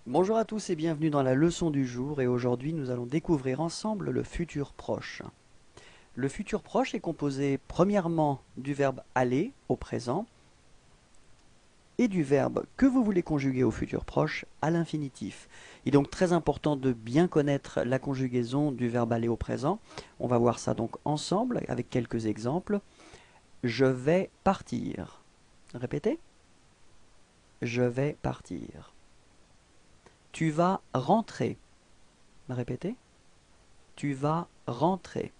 Bonjour à tous et bienvenue dans la leçon du jour et aujourd'hui nous allons découvrir ensemble le futur proche. Le futur proche est composé premièrement du verbe aller au présent et du verbe que vous voulez conjuguer au futur proche à l'infinitif. Il est donc très important de bien connaître la conjugaison du verbe aller au présent. On va voir ça donc ensemble avec quelques exemples. Je vais partir. Répétez. Je vais partir. Tu vas rentrer. Répétez. Tu vas rentrer.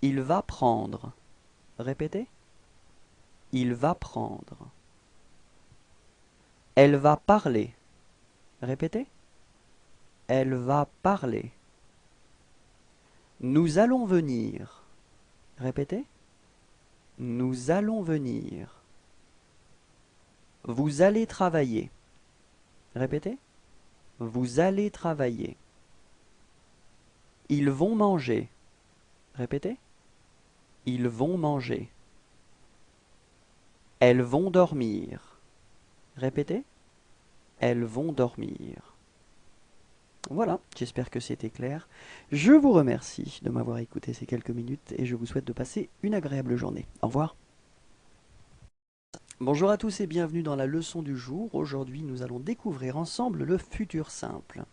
Il va prendre. Répétez. Il va prendre. Elle va parler. Répétez. Elle va parler. Nous allons venir. Répétez. Nous allons venir. Vous allez travailler. Répétez. Vous allez travailler. Ils vont manger. Répétez. Ils vont manger. Elles vont dormir. Répétez. Elles vont dormir. Voilà, j'espère que c'était clair. Je vous remercie de m'avoir écouté ces quelques minutes et je vous souhaite de passer une agréable journée. Au revoir. Bonjour à tous et bienvenue dans la leçon du jour. Aujourd'hui, nous allons découvrir ensemble le futur simple.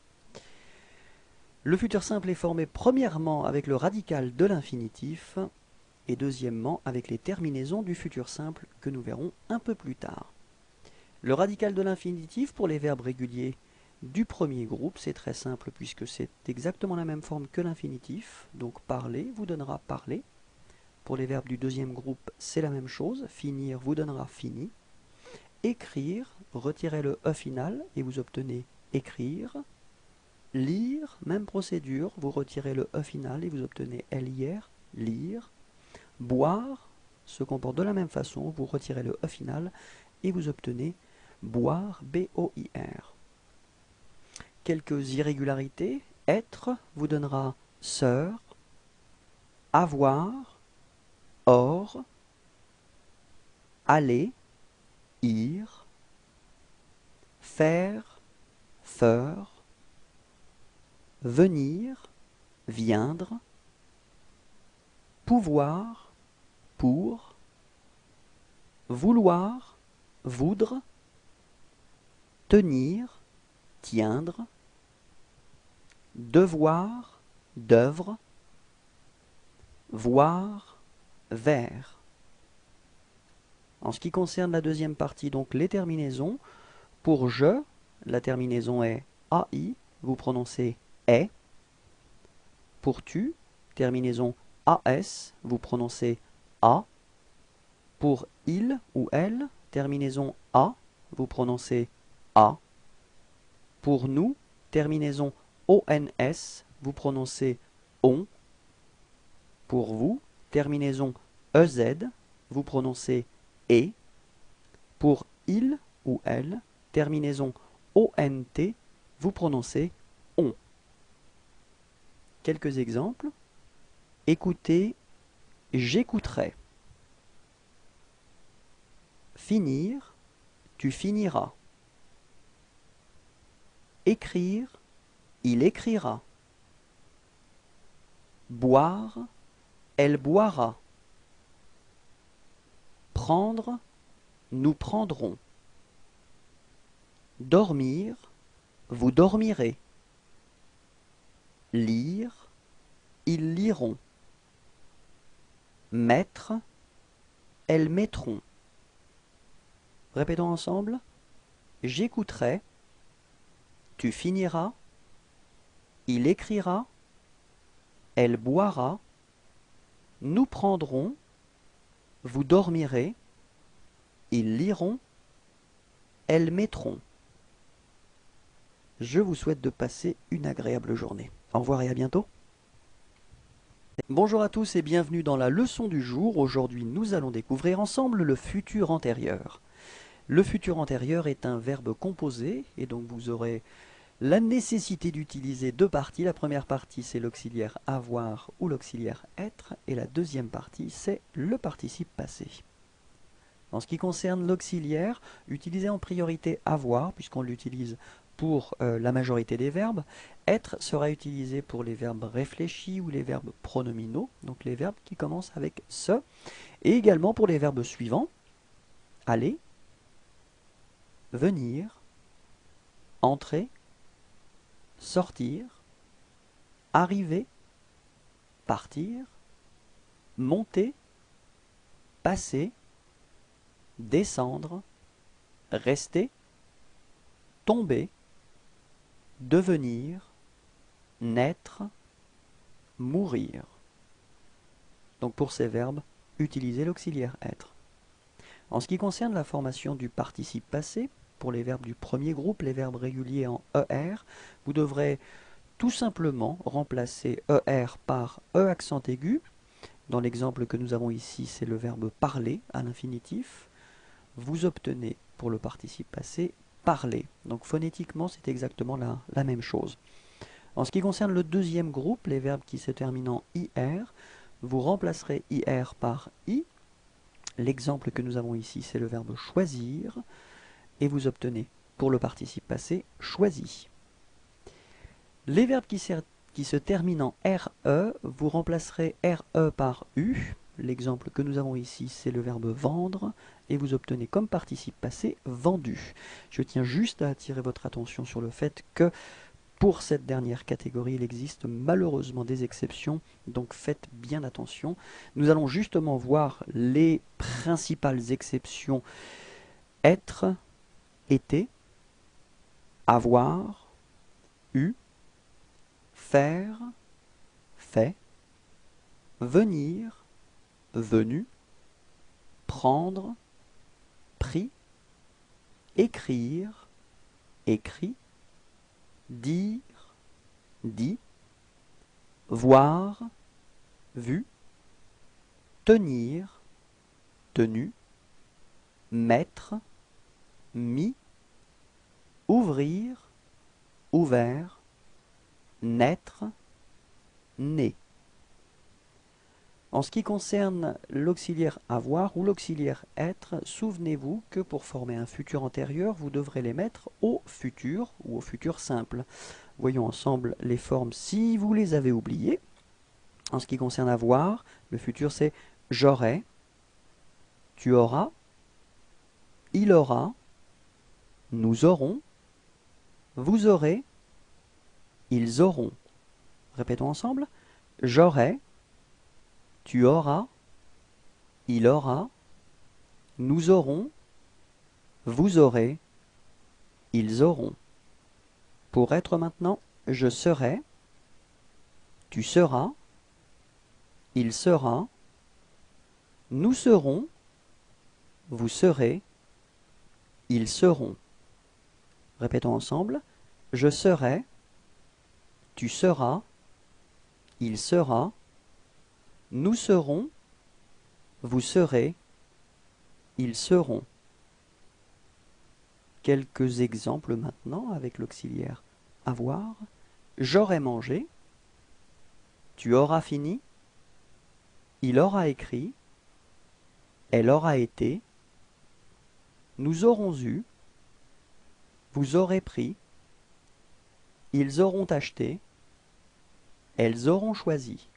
Le futur simple est formé premièrement avec le radical de l'infinitif et deuxièmement avec les terminaisons du futur simple que nous verrons un peu plus tard. Le radical de l'infinitif pour les verbes réguliers du premier groupe, c'est très simple puisque c'est exactement la même forme que l'infinitif. Donc parler vous donnera parler. Pour les verbes du deuxième groupe, c'est la même chose. Finir vous donnera fini. Écrire, retirez le E final et vous obtenez écrire. Lire, même procédure, vous retirez le E final et vous obtenez LIR, lire. Boire se comporte de la même façon, vous retirez le E final et vous obtenez boire, B-O-I-R. Quelques irrégularités, être vous donnera sœur, avoir, or, aller, ir, faire, feur, venir, viendre, pouvoir, pour, vouloir, voudre, tenir, tiendre, devoir, d'œuvre, voir, vers. En ce qui concerne la deuxième partie, donc les terminaisons, pour je, la terminaison est AI, vous prononcez est. Pour tu, terminaison AS, vous prononcez A. Pour il ou elle, terminaison A, vous prononcez A. Pour nous, terminaison ONS, vous prononcez on. Pour vous, terminaison EZ, vous prononcez et. Pour il ou elle, terminaison ONT, vous prononcez on. Quelques exemples. Écoutez, j'écouterai. Finir, tu finiras. Écrire, il écrira. Boire, elle boira. Prendre, nous prendrons. Dormir, vous dormirez. Lire, ils liront. Mettre, elles mettront. Répétons ensemble. J'écouterai, tu finiras, il écrira, elle boira, nous prendrons, vous dormirez, ils liront, elles mettront. Je vous souhaite de passer une agréable journée. Au revoir et à bientôt. Bonjour à tous et bienvenue dans la leçon du jour. Aujourd'hui, nous allons découvrir ensemble le futur antérieur. Le futur antérieur est un verbe composé et donc vous aurez la nécessité d'utiliser deux parties. La première partie, c'est l'auxiliaire avoir ou l'auxiliaire être et la deuxième partie, c'est le participe passé. En ce qui concerne l'auxiliaire, utilisez en priorité avoir, puisqu'on l'utilise pour la majorité des verbes. Être sera utilisé pour les verbes réfléchis ou les verbes pronominaux, donc les verbes qui commencent avec ce, et également pour les verbes suivants, aller, venir, entrer, sortir, arriver, partir, monter, passer, descendre, rester, tomber, devenir, naître, mourir. Donc pour ces verbes, utilisez l'auxiliaire être. En ce qui concerne la formation du participe passé, pour les verbes du premier groupe, les verbes réguliers en ER, vous devrez tout simplement remplacer ER par E accent aigu. Dans l'exemple que nous avons ici, c'est le verbe parler à l'infinitif. Vous obtenez pour le participe passé parler. Donc phonétiquement, c'est exactement la même chose. En ce qui concerne le deuxième groupe, les verbes qui se terminent en IR, vous remplacerez IR par I. L'exemple que nous avons ici, c'est le verbe choisir. Et vous obtenez pour le participe passé choisi. Les verbes qui se terminent en RE, vous remplacerez RE par U. L'exemple que nous avons ici, c'est le verbe vendre, et vous obtenez comme participe passé vendu. Je tiens juste à attirer votre attention sur le fait que pour cette dernière catégorie, il existe malheureusement des exceptions, donc faites bien attention. Nous allons justement voir les principales exceptions: être, été, avoir, eu, faire, fait, venir, venu, prendre, pris, écrire, écrit, dire, dit, voir, vu, tenir, tenu, mettre, mis, ouvrir, ouvert, naître, né. En ce qui concerne l'auxiliaire avoir ou l'auxiliaire être, souvenez-vous que pour former un futur antérieur, vous devrez les mettre au futur ou au futur simple. Voyons ensemble les formes si vous les avez oubliées. En ce qui concerne avoir, le futur c'est j'aurai, tu auras, il aura, nous aurons, vous aurez, ils auront. Répétons ensemble. J'aurai, tu auras, il aura, nous aurons, vous aurez, ils auront. Pour être maintenant, je serai, tu seras, il sera, nous serons, vous serez, ils seront. Répétons ensemble. Je serai, tu seras, il sera, nous serons, vous serez, ils seront. Quelques exemples maintenant avec l'auxiliaire avoir. J'aurai mangé, tu auras fini, il aura écrit, elle aura été, nous aurons eu, vous aurez pris, ils auront acheté, elles auront choisi.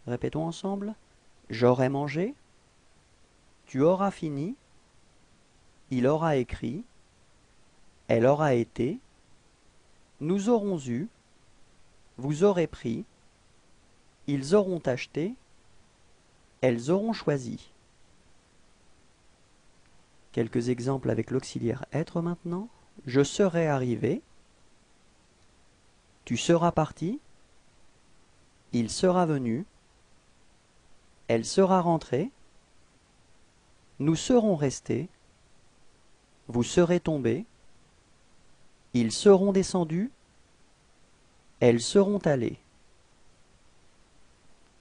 Répétons ensemble. J'aurai mangé, tu auras fini, il aura écrit, elle aura été, nous aurons eu, vous aurez pris, ils auront acheté, elles auront choisi. Quelques exemples avec l'auxiliaire être maintenant. Je serai arrivé, tu seras parti, il sera venu, elle sera rentrée, nous serons restés, vous serez tombés, ils seront descendus, elles seront allées.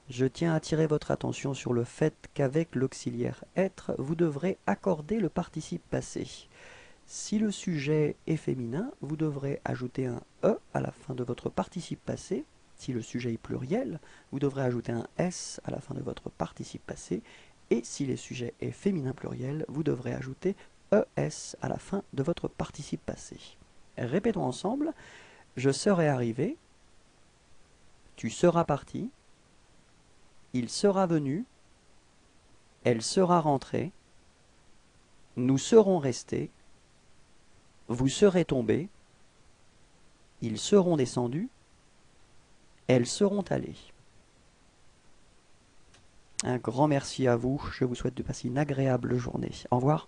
Je tiens à attirer votre attention sur le fait qu'avec l'auxiliaire être, vous devrez accorder le participe passé. Si le sujet est féminin, vous devrez ajouter un E à la fin de votre participe passé. Si le sujet est pluriel, vous devrez ajouter un S à la fin de votre participe passé. Et si les sujets est féminin pluriel, vous devrez ajouter ES à la fin de votre participe passé. Répétons ensemble. Je serai arrivé. Tu seras parti. Il sera venu. Elle sera rentrée. Nous serons restés. Vous serez tombés. Ils seront descendus. Elles seront allées. Un grand merci à vous. Je vous souhaite de passer une agréable journée. Au revoir.